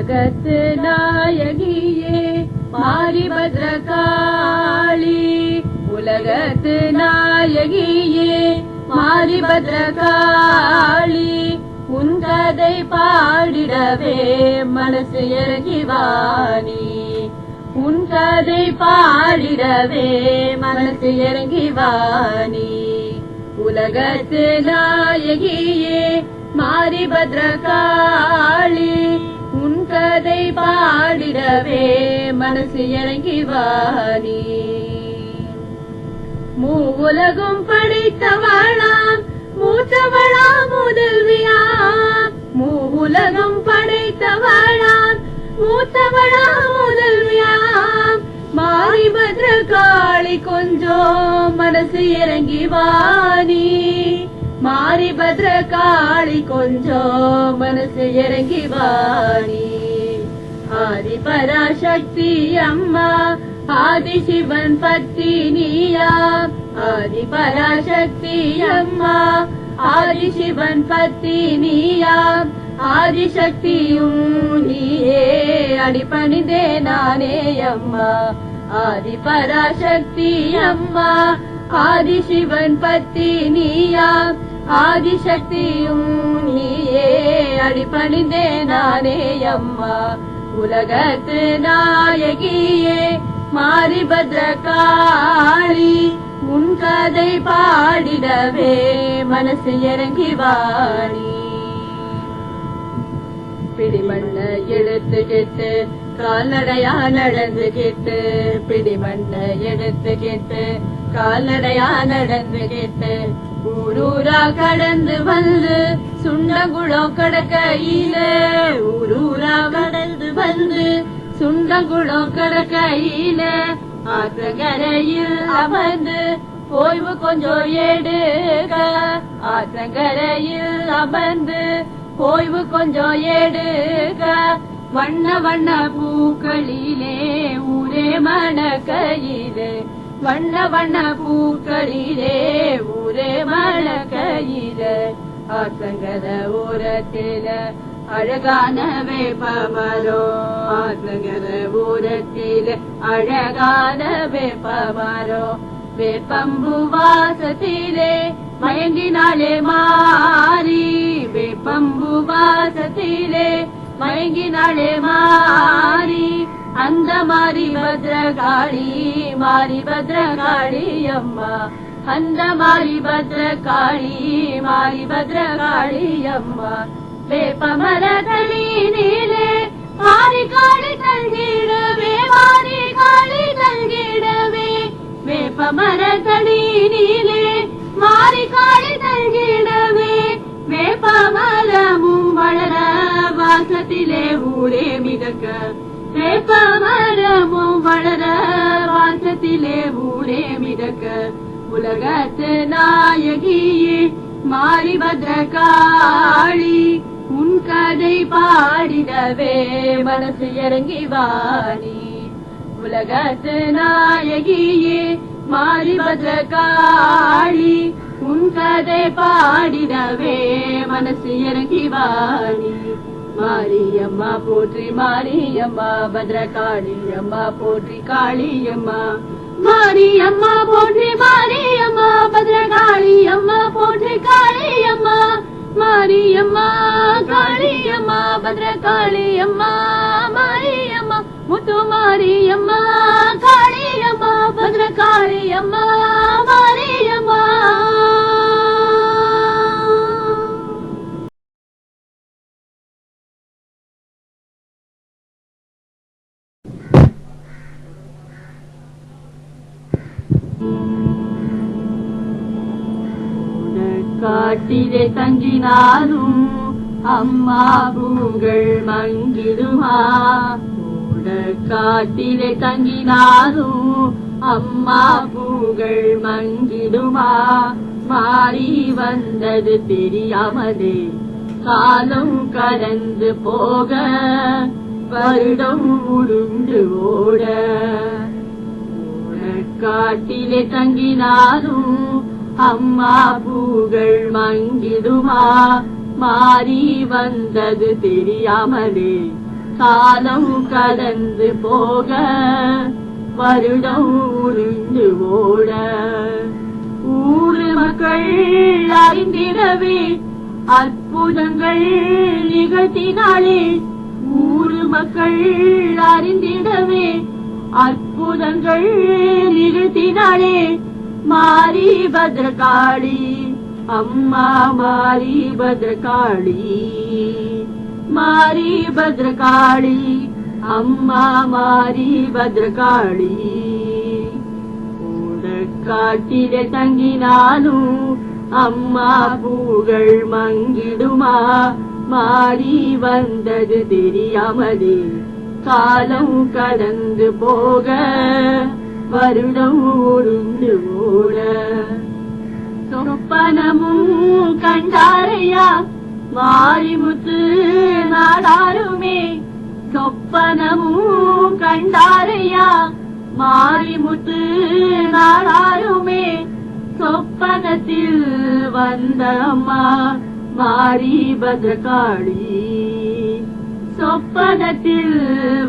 உலகத்து நாயகியே மாரி பத்ரகாளி, உலகத்து நாயகியே மாரி பத்ரகாளி, உன் கதை பாடிடவே மனசு இறங்கிவானி, உன் கதை பாடிடவே மனசு இறங்கிவானி. உலகத்து நாயகியே மாரி பத்ரகாளி, உன் கதை பாடிடவே மனசு இறங்கிவானி. மூவுலகும் படைத்தவளாம் மூத்தவளாம் முதல்வியாம், மூவுலகம் படைத்தவளாம் மூத்தவளாம் முதல்வியாம். மாரி பத்ரகாளி கொஞ்சம் மனசு இறங்கிவானி, மாரி பத்ரகாளி கொஞ்சம் மனசு இறங்கிவானி. ஆதி பராசக்தி அம்மா ஆதிசிவன் பத்தினியா, ஆதி பராசக்தி அம்மா ஆதிசிவன் பத்தினியா. ஆதிசக்தியும் நீயே அடிபணிந்தே நானே அம்மா, ஆதி பராசக்தி அம்மா ஆதிசிவன் பத்தினியா. ஆதிசக்தியும் நீயே அடிபணிந்தே நானே அம்மா. உலகத்து நாயகியே மாரி பத்ரகாளி, உன் கதை பாடிடவே மனசு இறங்கிவானி. பிடிமண்ண எடுத்துக்கிட்டு கால்நடையா நடந்துகிட்டு, பிடிமண்ண எடுத்துக்கிட்டு கால்நடையா நடந்துகிட்டு, ஊரூரா கடந்து வந்து சுண்டங்குளம் கடக்கையில, ஊரூரா கடந்து வந்து சுண்டங்குளம் கடக்கையில, ஆற்றங்கரையில் அமர்ந்து ஓய்வு கொஞ்சம் எடுக்க, ஆற்றங்கரையில் அமர்ந்து ஓய்வு கொஞ்சம் எடுக்க. வண்ண வண்ண பூக்களிலே ஊரே மணக்கையிலே, வண்ண வண்ண பூக்களிலே ஊரே மணக்கையிலே. ஆற்றங்கர ஓரத்தில அழகான வேப்பமரோ, ஆற்றங்கர ஓரத்தில அழகான வேப்பமரோ. வேப்பம்பு வாசத்திலே மயங்கினாலே மாறி, வேப்பம்பு வாசத்திலே மயங்கினாலே மாறி. அந்த மாரி பத்ரகாளி, மாரி பத்ரகாளி அம்மா, அந்த மாரி பத்ரகாளி, மாரி பத்ரகாளி அம்மா. வேப்பமர தளியிலே மாரி காளி தங்கிடவே, மாரி காளி தங்கிடவே. வேப்பமர தளியிலே மாரி காளி தங்கிடவே. வேப்பமரமும் வளர வாசத்திலே ஊரே மிதக்க, வேப்பமரமும் வளர வாசத்திலே ஊரே மிதக்க. உலகத்து நாயகியே மாரி பத்ரகாளி, உன் கதை பாடிடவே மனசு இறங்கிவானி. உலகத்து நாயகியே மாரி பத்ரகாளி, உன் கதை பாடிடவே மனசு இறங்கிவானி. மாரியம்மா போற்றி, மாரியம்மா பத்ரகாளி அம்மா போற்றி, காளியம்மா. மாரியம்மா போற்றி, மாரியம்மா பத்ரகாளி அம்மா போற்றி, காளியம்மா. மாரியம்மா காளியம்மா பத்ரகாளி அம்மா, மாரியம்மா முத்து மாரியம்மா காளியம்மா பத்ரகாளி அம்மா, மாரியம்மா. காட்டிலே தங்கினாலும் அம்மா பூங்கள் மங்கிடுமா, காட்டிலே தங்கினாலும் அம்மா பூங்கள் மங்கிடுமா. மாறி வந்தது தெரியாமலே காலம் கடந்து போக, வருடம் உருண்டு ஓட. காட்டிலே தங்கினாலும் அம்மா பூகள் மங்கிடுமா. மாறி வந்தது தெரியாமலே காலம் கடந்து போக வருடம் உருண்டு ஓட ஊரு மக்கள் அறிந்திடவே அற்புதங்கள் நிகழ்த்தினாளே ஊரு மக்கள் அறிந்திடவே அற்புதங்கள் நிகழ்த்தினாளே மாரி பத்ரகாளி அம்மா மாரி பத்ரகாளி மாரி பத்ரகாளி அம்மா மாரி பத்ரகாளி காட்டிலே தங்கினாலும் அம்மா புகழ் மங்கிடுமா மாறி வந்தது தெரியாமலே காலம் கடந்து போக வருடம் உருண்டு ஓட சொப்பனமும் கண்டாரையா மாரிமுத்து நாடாருமே சொப்பனமும் கண்டாரையா மாரிமுத்து நாடாருமே சொப்பனத்தில் வந்த அம்மா மாரி பத்ரகாளி சொப்பனத்தில்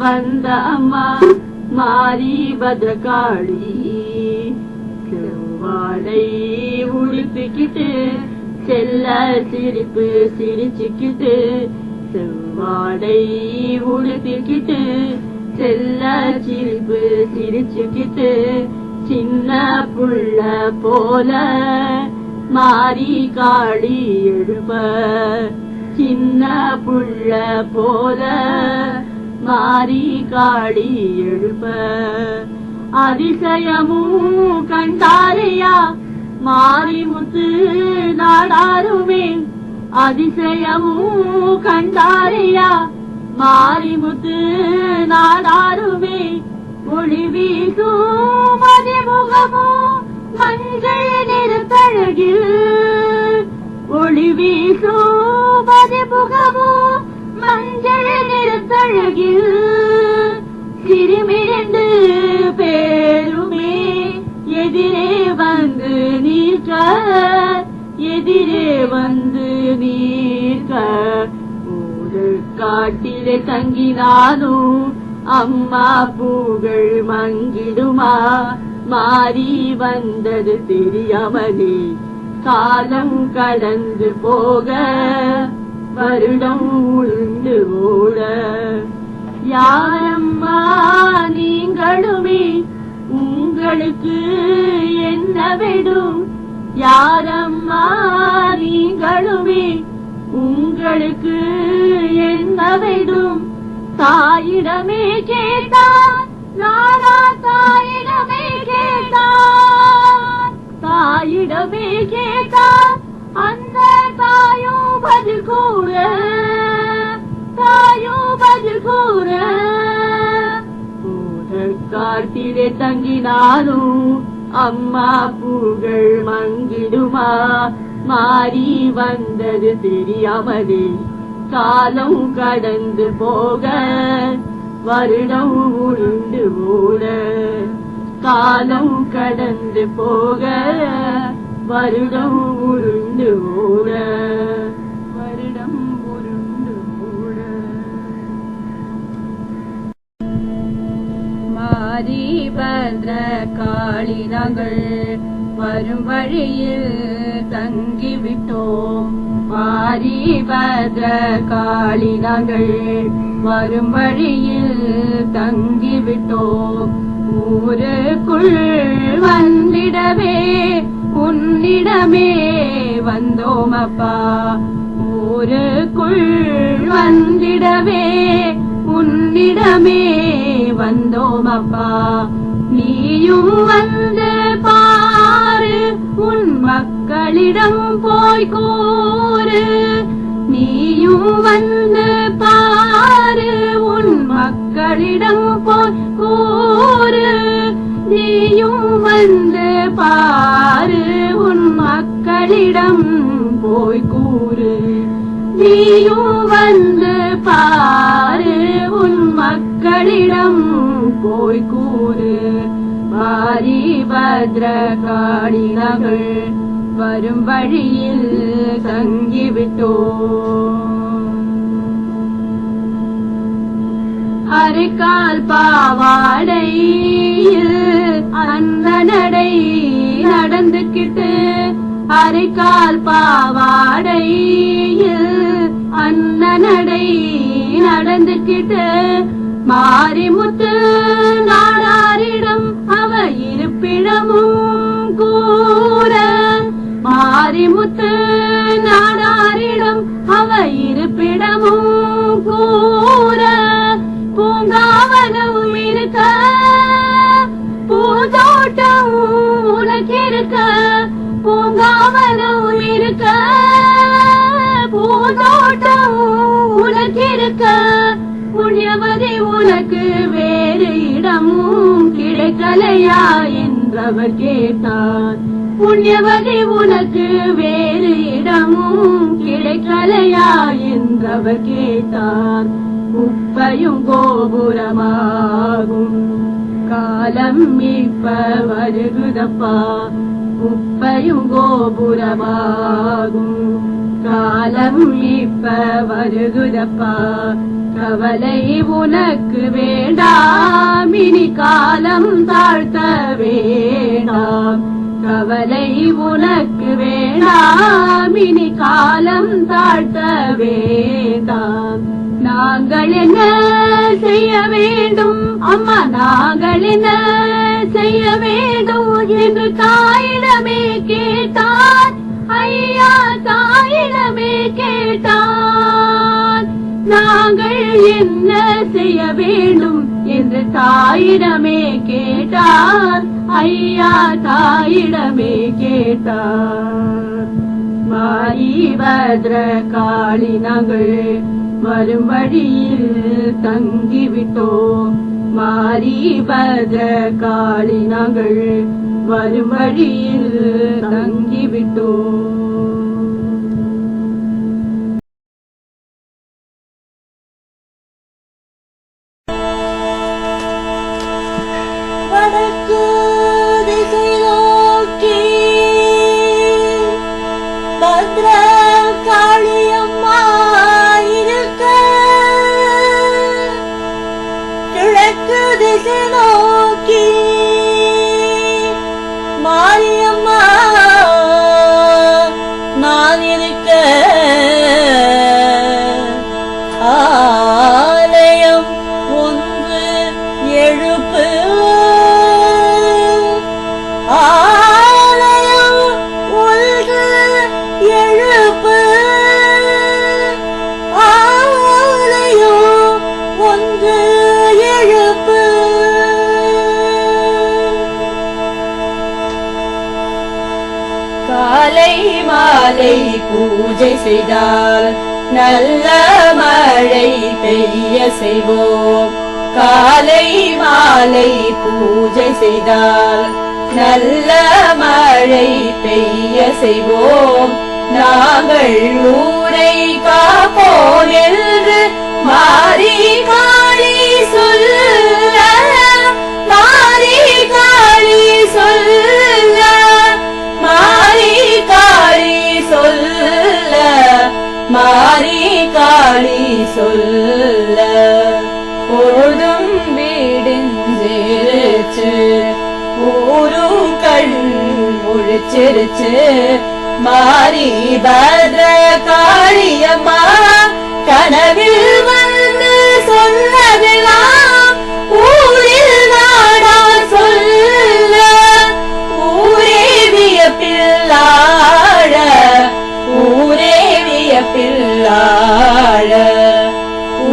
வந்த அம்மா மாரி பத்ரகாளி செவ்வாடை உடுத்திக்கிட்டு செல்ல சிரிப்பு சிரிச்சுக்கிட்டு செவ்வாடை உடுத்திக்கிட்டு செல்ல சிரிப்பு சிரிச்சுக்கிட்டு சின்ன புள்ள போல மாரி காளி எழுப்ப சின்ன புள்ள போல மாரி காளி எழுப்ப அதிசயமும் கண்டாரையா மாரிமுத்து நாடாருமே அதிசயமும் கண்டாரையா மாரிமுத்து நாடாருமே ஒளி வீசும் மதிமுகமோ மஞ்சள் நிறத்தழகில் ஒளி வீசும் மதிமுகமோ மஞ்சள் நிறத்தழகில் சிறுமிரண்டு பேருமே எதிரே வந்து நீக்க எதிரே வந்து நீக்க காட்டிலே தங்கினாலும் அம்மா புகழ் மங்கிடுமா மாறி வந்தது தெரியாமலே காலம் கடந்து போக வருடம் உண்டு ஓட யாரம்மா நீங்களுமே உங்களுக்கு என்ன விடும் யாரம்மா நீங்களுமே உங்களுக்கு என்ன விடும் தாயிடமே கேட்டான் நானா தாயிடமே கேட்டான் தாயிடமே கேட்டான் அந்த தாயும் பதில் கூற தாயும் பதில் கூற காட்டிலே தங்கினாலும் அம்மா புகழ் மங்கிடுமா மாறி வந்தது தெரியாமலே காலம் கடந்து போக வருடம் உருண்டு ஓட காலம் கடந்து போக வருடம் உருண்டு ஓட வருடம் உருண்டு ஓட மாரி பத்ரகாளி நாங்கள் வரும் வழியில் தங்கிவிட்டோம் மாரி பத்ரகாளி நாங்கள் வரும் வழியில் தங்கிவிட்டோம் ஊருக்குள் வந்திடவே உன்னிடமே வந்தோம் அப்பா ஊருக்குள் வந்திடவே உன்னிடமே வந்தோம் அப்பா நீயும் வந்து பாரு உன் மக்களிடம் போய் கூறு நீயும் வந்து பாரு உன் மக்களிடம் போய் கூறு நீயும் வந்து பாரு உன் மக்களிடம் போய் கூறு நீயும் வந்து பாரு உன் மக்களிடம் போய் கூறு மாரி பத்ரகாளி நாங்கள் வரும் வழியில் தங்கிவிட்டோம் அரைக்கால் பாவாடையில் அந்த நடை நடந்துக்கிட்டு அரைக்கால் பாவாடையில் அந்த நடை நடந்துக்கிட்டு மாரிமுத்து நாடாரிடம் அவ இருப்பிடமும் கூற மாரிமுத்து நாடாரிடம் அவ இருப்பிடமும் கூற பூங்காவனம் இருக்க பூதோட்டம் உனக்கிருக்க பூங்காவனம் இருக்க பூதோட்டம் உனக்கிருக்க புண்ணியவதி உனக்கு வேறு இடமும் கிடைக்கலையா என்றவர் கேட்டார் புண்ணியவதி உனக்கு வேறு இடமும் கிடைக்கலையா என்றவர் கேட்டார் குப்பையும் கோபுரமாகும் காலம் இப்ப வருகுதப்பா குப்பையும் கோபுரமாகும் காலம் இப்ப வருகுதப்பா கவலை உனக்கு வேண்டாம் இனி காலம் தாழ்த்த வேண்டாம் கவலை உனக்கு வேண்டாம் இனி காலம் தாழ்த்த வேண்டாம் நாங்கள் என்ன செய்ய வேண்டும் அம்மா நாங்கள் என்ன செய்ய வேண்டும் என்று தாயிடமே கேட்டார் ஐயா தாயிடமே கேட்டார் நாங்கள் என்ன செய்ய வேண்டும் என்று தாயிடமே கேட்டார் ஐயா தாயிடமே கேட்டார் மாரி பத்ர காளி நாங்கள் வரும் வழியில் தங்கிவிட்டோம் மாரி பத்ர காளி நாங்கள் வரும் வழியில் தங்கிவிட்டோம் வடக்கு திசை நோக்கி பத்ர காளியம்மா இருக்க கிழக்கு திசை நோக்கி மாரியம்மா நான் இருக்க ஆலயம் ஒன்று எழுப்பு ஆலயம் ஒன்று எழுப்பு ஆலயம் ஒன்று எழுப்பு காலை மாலை பூஜை செய்தால் நல்ல மழை பெய்ய செய்வோம் காலை மாலை பூஜை செய்தால் நல்ல மழை பெய்ய செய்வோம் நாங்கள் ஊரை காப்போம் என்று மாரி காளி சொல்ல மாரி காளி சொல்ல மாரி காளி சொல்ல மாரி காளி சொல்ல பொழுதும் வீடிஞ்சிருச்சு ஊரும் கண் முழிச்சிருச்சு மாரி பத்ர காளியம்மா கனவில் வந்து சொன்னதெல்லாம் ஊரில் நாடா சொல்ல ஊரே வியப்பில்லாழ ஊரே வியப்பில்லாழ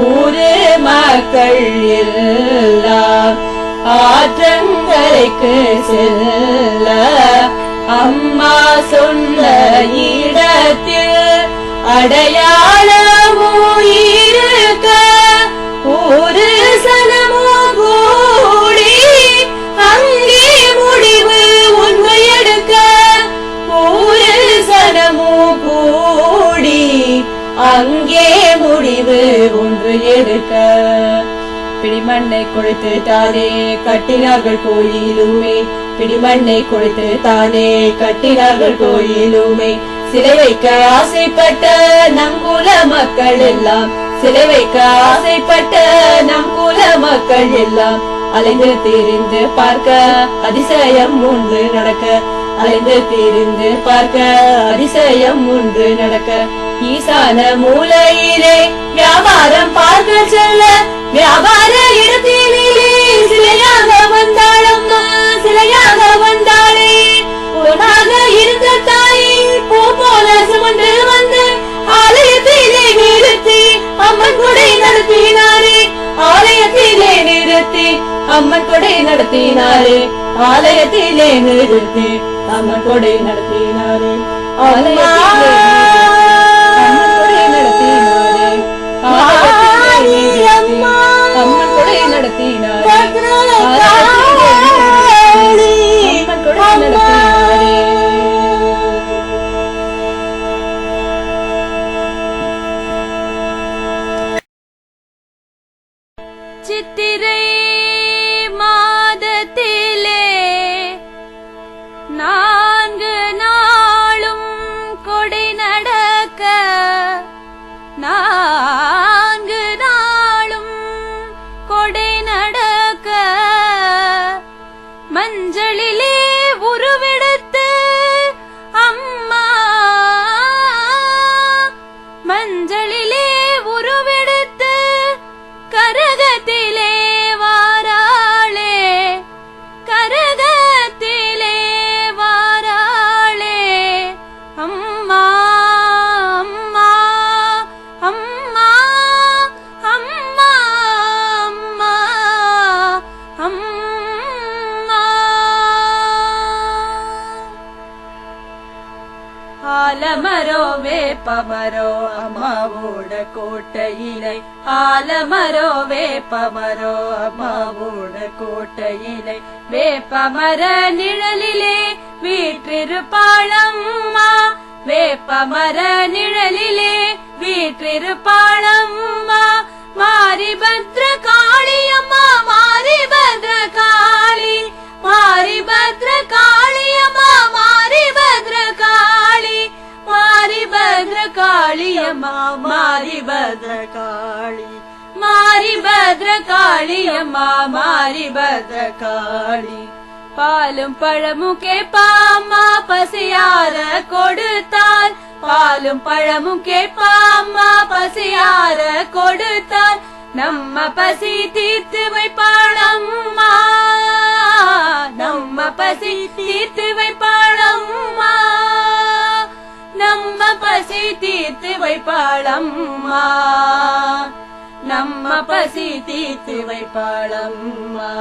ஊரு மக்கள் எல்லாம் ஆற்றங்கரைக்கு செல்ல அம்மா சொன்ன இடத்தில் அடையாளமும் இருக்க ஒரு சனமும் கூடி அங்கே முடிவு ஒன்று எடுக்க ஒரு சனமும் கூடி அங்கே முடிவு ஒன்று எடுக்க பிடிமண்ணை கொழுத்து தானே கட்டினார்கள் கோயிலுமே பிடிமண்ணை கொழுத்து தானே கட்டினார்கள் கோயிலுமே சிலை வைக்க ஆசைப்பட்ட நம் குல மக்கள் எல்லாம் சிலை வைக்க ஆசைப்பட்ட நம் குல மக்கள் எல்லாம் அலைந்து திரிந்து பார்க்க அதிசயம் ஒன்று நடக்க, அலைந்து திரிந்து பார்க்க அதிசயம் ஒன்று நடக்க, ஈசான மூலையிலே வியாபாரம் பார்க்க செல்ல வியாபார இடத்திலே சிலையாக வந்தாளம்மா, சிலையாக வந்தாளே. பொன்னாக இருந்த தாயை பூ போல சுமந்து வந்து ஆலயத்திலே நிறுத்தி அம்மன் கொடை நடத்தினாரே, ஆலயத்திலே நிறுத்தி அம்மன் கொடை நடத்தினாரே, ஆலயத்திலே நிறுத்தி அம்மன் கொடை நடத்தினாரே, ஆலயத்திலே அம்மன் கொடை நடத்தினாரே, அம்மன் கொடை நடத்தினாரே, அம்மன் கொடை நடத்தினாரே. சித்திரை மாதத்திலே 4 நாளும் கொடை நடக்க, 4 நாளும் கொடை நடக்க, மஞ்சளிலே உருவெடுத்து அம்மா, மஞ்சளிலே உருவெடுத்து கரகத்திலே வாராளே, கரகத்திலே வாராளே. அம்மா அம்மா அம்மா அம்மா அம்மா அம்மா. ஆலமரோ வேப்பமரோ அம்மாவோட கோட்டையிலை, ஆலமரோ வேப்பமரோ அம்மாவோட கோட்டையிலை, வேப்பமர நிழலிலே வீற்றிருப்பாளம்மா, வேப்பமர நிழலிலே வீற்றிருப்பாளம்மா. மாரிபத்ர காளியம்மா, மாரிபத்ர காளி, மாரிபத்ர காளியம்மா, மாரிபத்ர காளி, மாரிபத்ர காளியம்மா, மாரிபத்ர காளி, மாரிபத்ர காளியம்மா, மாரிபத்ர காளி. பாலும் பழமும் கேப்பாம்மா பசியார கொடுத்தால், பாலும் பழமும் கேப்பாம்மா பசியார கொடுத்தால், நம்ம பசி தீர்த்து வைப்பாளம்மா, நம்ம பசி தீர்த்து வைப்பாளம்மா, நம்ம பசி தீர்த்து வைப்பாளம்மா, நம்ம பசி தீர்த்து வைப்பாளம்மா.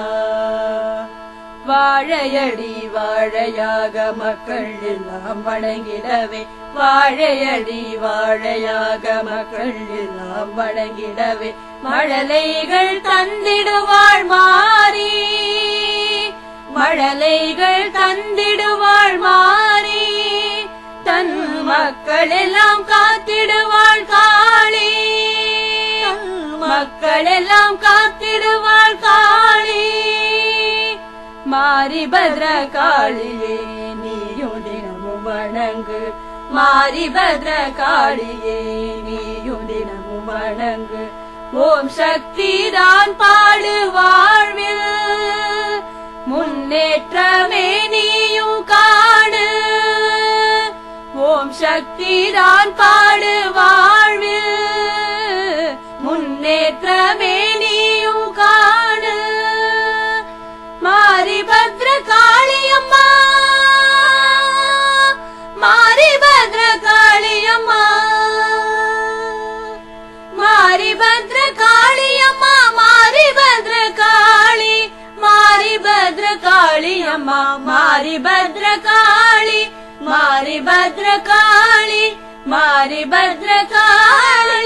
வாழையடி வாழையாக மக்கள் எல்லாம் வணங்கிடவே, வாழையடி வாழையாக மக்கள் எல்லாம் வணங்கிடவே, மழலைகள் தந்திடுவாள் மாறி, மழலைகள் தந்திடுவாள் மாறி, தன் மக்கள் எல்லாம் காத்திடுவாள் காளி, மக்கள் எல்லாம் காத்திடுவாள் காளி. மாரிபத்ர காளியே நீயும் தினமும் வணங்கு, மாரிபத்ர காளியே நீயும் தினமும் வணங்கு. ஓம் சக்தி தான் பாடு வாழ்வில், முன்னேற்றமே நீயும் காணு. ஓம் சக்தி தான் பாடு வாழ்வில், முன்னேற்றமே நீயும் காணு. மாரிபத்ர காளியம்மா, மாரிபத்ர காளியம்மா, மாரிபத்ர காளியம்மா, மாரிபத்ர காளி, மாரிபத்ர காளியம்மா, மாரிபத்ர காளி, மாரிபத்ர காளி, மாரிபத்ர காளி.